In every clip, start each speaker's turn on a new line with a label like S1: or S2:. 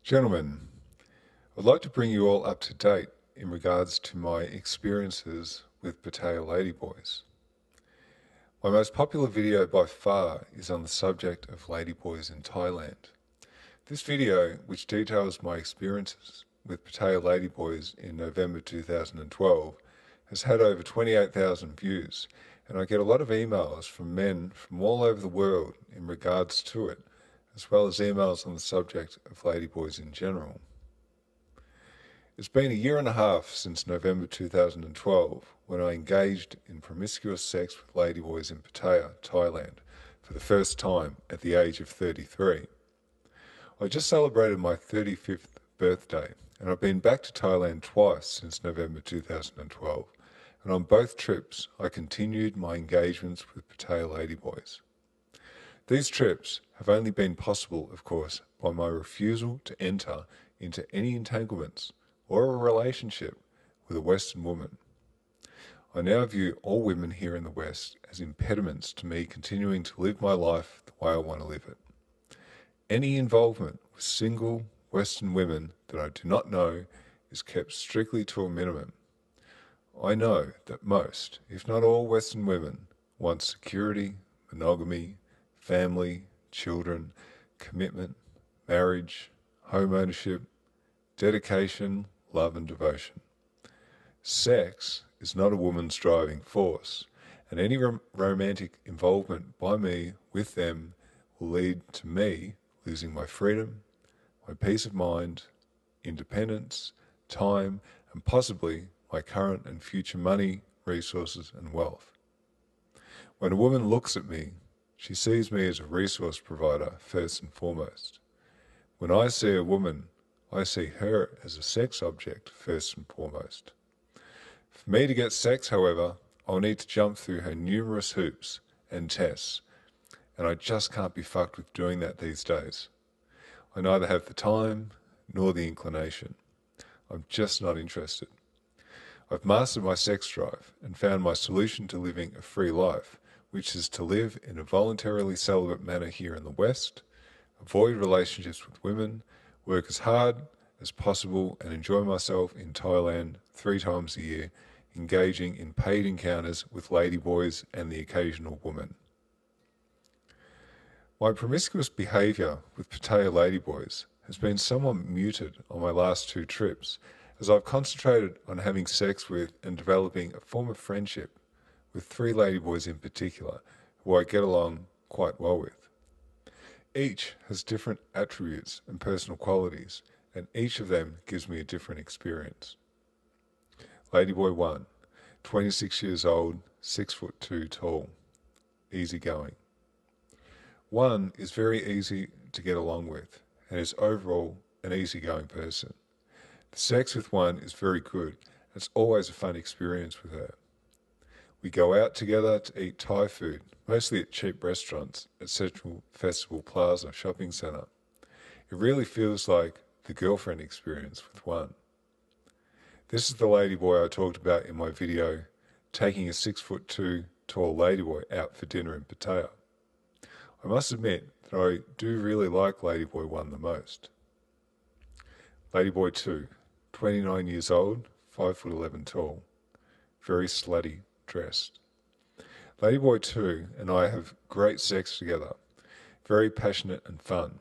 S1: Gentlemen, I'd like to bring you all up to date in regards to my experiences with Pattaya Ladyboys. My most popular video by far is on the subject of ladyboys in Thailand. This video, which details my experiences with Pattaya Ladyboys in November 2012, has had over 28,000 views, and I get a lot of emails from men from all over the world in regards to it, as well as emails on the subject of ladyboys in general. It's been a year and a half since November 2012 when I engaged in promiscuous sex with ladyboys in Pattaya, Thailand, for the first time at the age of 33. I just celebrated my 35th birthday, and I've been back to Thailand twice since November 2012, and on both trips I continued my engagements with Pattaya ladyboys. These trips have only been possible, of course, by my refusal to enter into any entanglements or a relationship with a Western woman. I now view all women here in the West as impediments to me continuing to live my life the way I want to live it. Any involvement with single Western women that I do not know is kept strictly to a minimum. I know that most, if not all, Western women want security, monogamy, family, children, commitment, marriage, home ownership, dedication, love and devotion. Sex is not a woman's driving force, and any romantic involvement by me with them will lead to me losing my freedom, my peace of mind, independence, time, and possibly my current and future money, resources, and wealth. When a woman looks at me, she sees me as a resource provider first and foremost. When I see a woman, I see her as a sex object first and foremost. For me to get sex, however, I'll need to jump through her numerous hoops and tests, and I just can't be fucked with doing that these days. I neither have the time nor the inclination. I'm just not interested. I've mastered my sex drive and found my solution to living a free life, which is to live in a voluntarily celibate manner here in the West, avoid relationships with women, work as hard as possible and enjoy myself in Thailand 3 times a year, engaging in paid encounters with ladyboys and the occasional woman. My promiscuous behaviour with Pattaya ladyboys has been somewhat muted on my last 2 trips, as I've concentrated on having sex with and developing a form of friendship with 3 ladyboys in particular, who I get along quite well with. Each has different attributes and personal qualities, and each of them gives me a different experience. Ladyboy 1, 26 years old, 6'2" tall, easygoing. 1 is very easy to get along with, and is overall an easygoing person. The sex with 1 is very good, and it's always a fun experience with her. We go out together to eat Thai food, mostly at cheap restaurants at Central Festival Plaza shopping centre. It really feels like the girlfriend experience with 1. This is the ladyboy I talked about in my video, taking a 6'2" tall ladyboy out for dinner in Pattaya. I must admit that I do really like ladyboy 1 the most. Ladyboy 2, 29 years old, 5'11" tall, very slutty dressed. Ladyboy 2 and I have great sex together, very passionate and fun.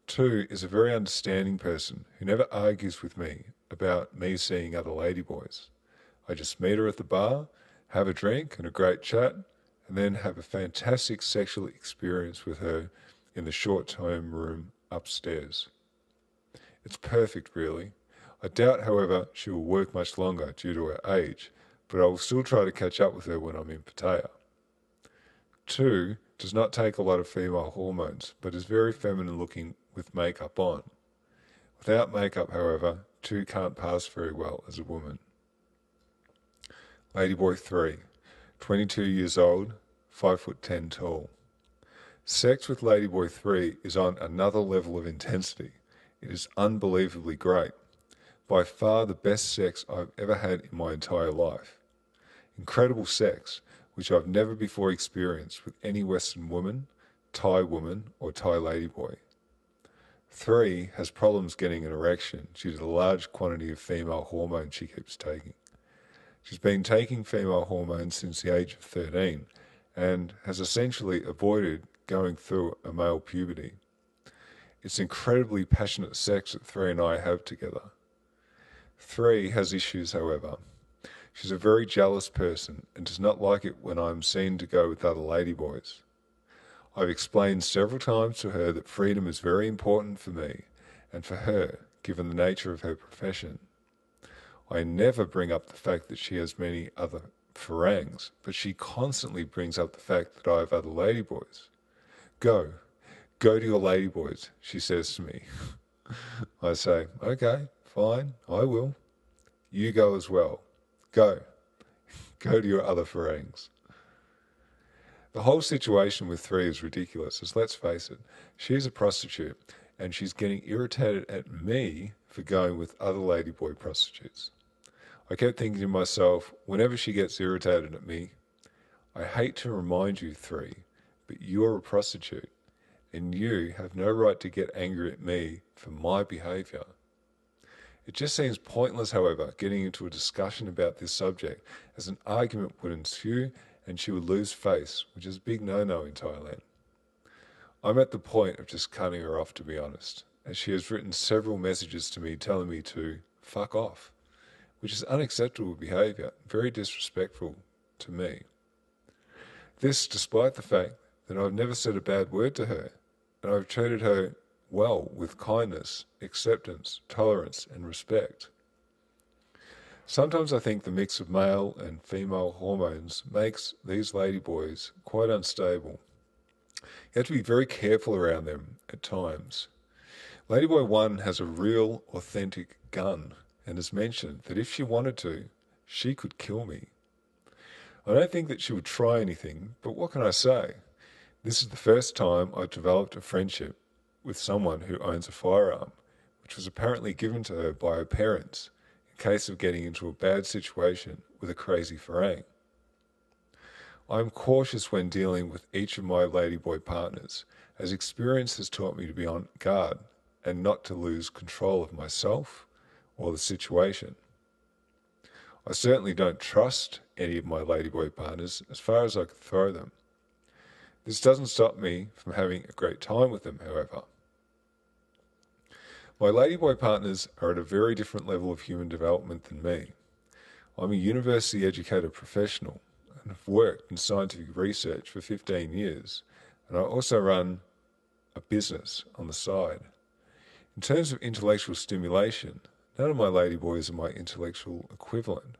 S1: 2 is a very understanding person who never argues with me about me seeing other ladyboys. I just meet her at the bar, have a drink and a great chat, and then have a fantastic sexual experience with her in the short-term room upstairs. It's perfect, really. I doubt, however, she will work much longer due to her age, but I will still try to catch up with her when I'm in Pattaya. 2 does not take a lot of female hormones, but is very feminine looking with makeup on. Without makeup, however, 2 can't pass very well as a woman. Ladyboy 3, 22 years old, 5'10" tall. Sex with Ladyboy 3 is on another level of intensity. It is unbelievably great. By far the best sex I've ever had in my entire life. Incredible sex, which I've never before experienced with any Western woman, Thai woman, or Thai ladyboy. 3 has problems getting an erection due to the large quantity of female hormone she keeps taking. She's been taking female hormones since the age of 13 and has essentially avoided going through a male puberty. It's incredibly passionate sex that 3 and I have together. 3 has issues, however. She's a very jealous person and does not like it when I'm seen to go with other ladyboys. I've explained several times to her that freedom is very important for me and for her, given the nature of her profession. I never bring up the fact that she has many other farangs, but she constantly brings up the fact that I have other ladyboys. Go to your ladyboys, she says to me. I say, okay, fine, I will. You go as well. Go to your other farangs. The whole situation with 3 is ridiculous, as let's face it, she's a prostitute and she's getting irritated at me for going with other ladyboy prostitutes. I kept thinking to myself, whenever she gets irritated at me, I hate to remind you 3, but you're a prostitute and you have no right to get angry at me for my behaviour. It just seems pointless, however, getting into a discussion about this subject, as an argument would ensue and she would lose face, which is a big no-no in Thailand. I'm at the point of just cutting her off, to be honest, as she has written several messages to me telling me to fuck off, which is unacceptable behaviour, very disrespectful to me. This despite the fact that I've never said a bad word to her, and I've treated her well with kindness, acceptance, tolerance and respect. Sometimes I think the mix of male and female hormones makes these ladyboys quite unstable. You have to be very careful around them at times. Ladyboy 1 has a real, authentic gun and has mentioned that if she wanted to, she could kill me. I don't think that she would try anything, but what can I say? This is the first time I've developed a friendship with someone who owns a firearm, which was apparently given to her by her parents in case of getting into a bad situation with a crazy farang. I am cautious when dealing with each of my ladyboy partners, as experience has taught me to be on guard and not to lose control of myself or the situation. I certainly don't trust any of my ladyboy partners as far as I could throw them. This doesn't stop me from having a great time with them, however. My ladyboy partners are at a very different level of human development than me. I'm a university-educated professional and have worked in scientific research for 15 years, and I also run a business on the side. In terms of intellectual stimulation, none of my ladyboys are my intellectual equivalent.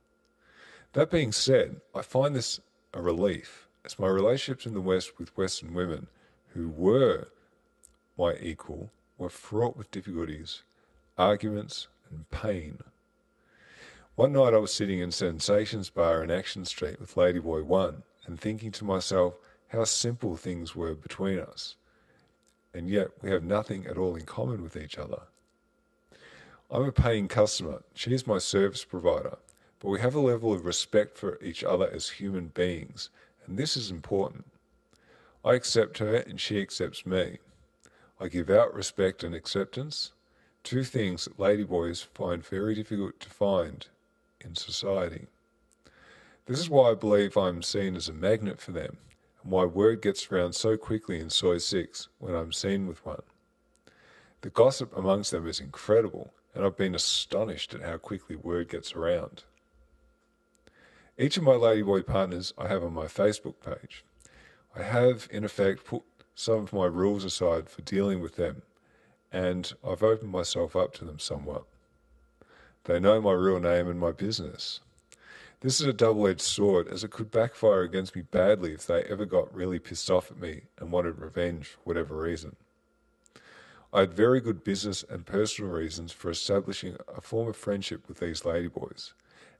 S1: That being said, I find this a relief, as my relationships in the West with Western women who were my equal were fraught with difficulties, arguments, and pain. One night I was sitting in Sensations Bar in Action Street with Ladyboy 1 and thinking to myself how simple things were between us, and yet we have nothing at all in common with each other. I'm a paying customer, she is my service provider, but we have a level of respect for each other as human beings, and this is important. I accept her and she accepts me. I give out respect and acceptance, 2 things that ladyboys find very difficult to find in society. This is why I believe I'm seen as a magnet for them, and why word gets around so quickly in Soy 6 when I'm seen with one. The gossip amongst them is incredible, and I've been astonished at how quickly word gets around. Each of my ladyboy partners I have on my Facebook page. I have, in effect, put some of my rules aside for dealing with them, and I've opened myself up to them somewhat. They know my real name and my business. This is a double-edged sword, as it could backfire against me badly if they ever got really pissed off at me and wanted revenge for whatever reason. I had very good business and personal reasons for establishing a form of friendship with these ladyboys,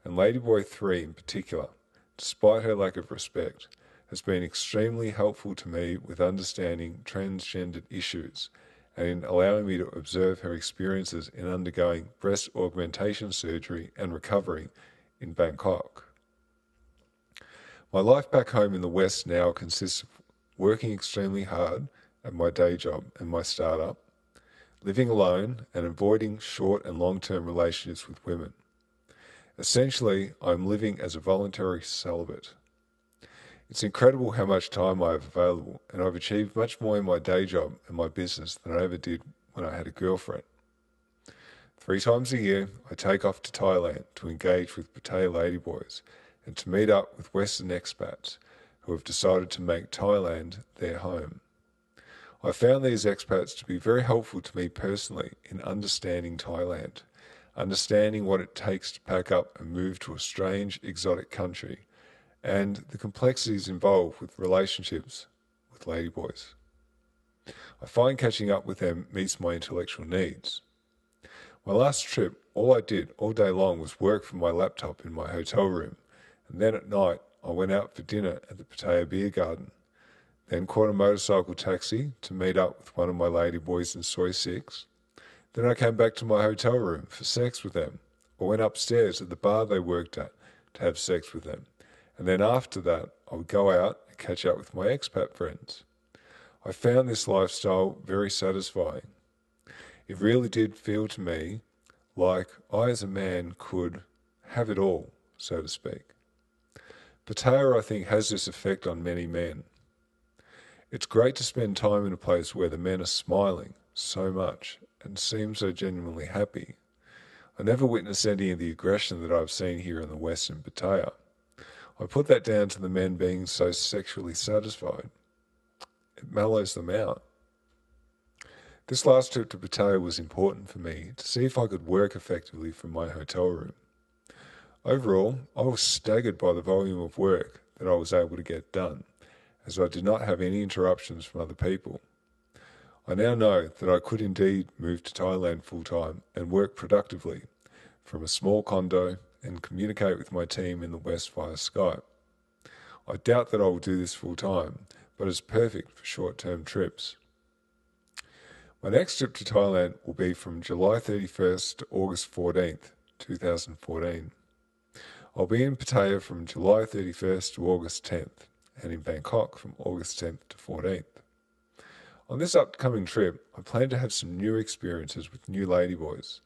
S1: and Ladyboy 3 in particular, despite her lack of respect, has been extremely helpful to me with understanding transgendered issues and in allowing me to observe her experiences in undergoing breast augmentation surgery and recovery in Bangkok. My life back home in the West now consists of working extremely hard at my day job and my startup, living alone and avoiding short and long-term relationships with women. Essentially, I'm living as a voluntary celibate. It's incredible how much time I have available, and I've achieved much more in my day job and my business than I ever did when I had a girlfriend. 3 times a year, I take off to Thailand to engage with Pattaya Ladyboys and to meet up with Western expats who have decided to make Thailand their home. I found these expats to be very helpful to me personally in understanding Thailand, understanding what it takes to pack up and move to a strange, exotic country, and the complexities involved with relationships with ladyboys. I find catching up with them meets my intellectual needs. My last trip, all I did all day long was work from my laptop in my hotel room, and then at night I went out for dinner at the Pattaya Beer Garden, then caught a motorcycle taxi to meet up with one of my ladyboys in Soy 6. Then I came back to my hotel room for sex with them, or went upstairs at the bar they worked at to have sex with them. And then after that, I would go out and catch up with my expat friends. I found this lifestyle very satisfying. It really did feel to me like I as a man could have it all, so to speak. Pattaya, I think, has this effect on many men. It's great to spend time in a place where the men are smiling so much and seem so genuinely happy. I never witnessed any of the aggression that I've seen here in the West in Pattaya. I put that down to the men being so sexually satisfied. It mellows them out. This last trip to Pattaya was important for me to see if I could work effectively from my hotel room. Overall, I was staggered by the volume of work that I was able to get done, as I did not have any interruptions from other people. I now know that I could indeed move to Thailand full-time and work productively from a small condo and communicate with my team in the West via Skype. I doubt that I will do this full-time, but it's perfect for short-term trips. My next trip to Thailand will be from July 31st to August 14th, 2014. I'll be in Pattaya from July 31st to August 10th, and in Bangkok from August 10th to 14th. On this upcoming trip, I plan to have some new experiences with new ladyboys.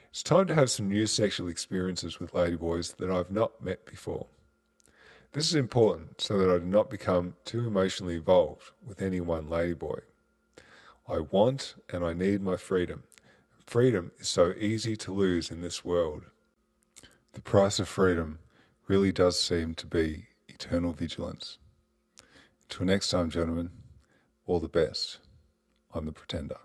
S1: It's time to have some new sexual experiences with ladyboys that I've not met before. This is important so that I do not become too emotionally involved with any one ladyboy. I want and I need my freedom. Freedom is so easy to lose in this world. The price of freedom really does seem to be eternal vigilance. Until next time, gentlemen, all the best. I'm the Pretender.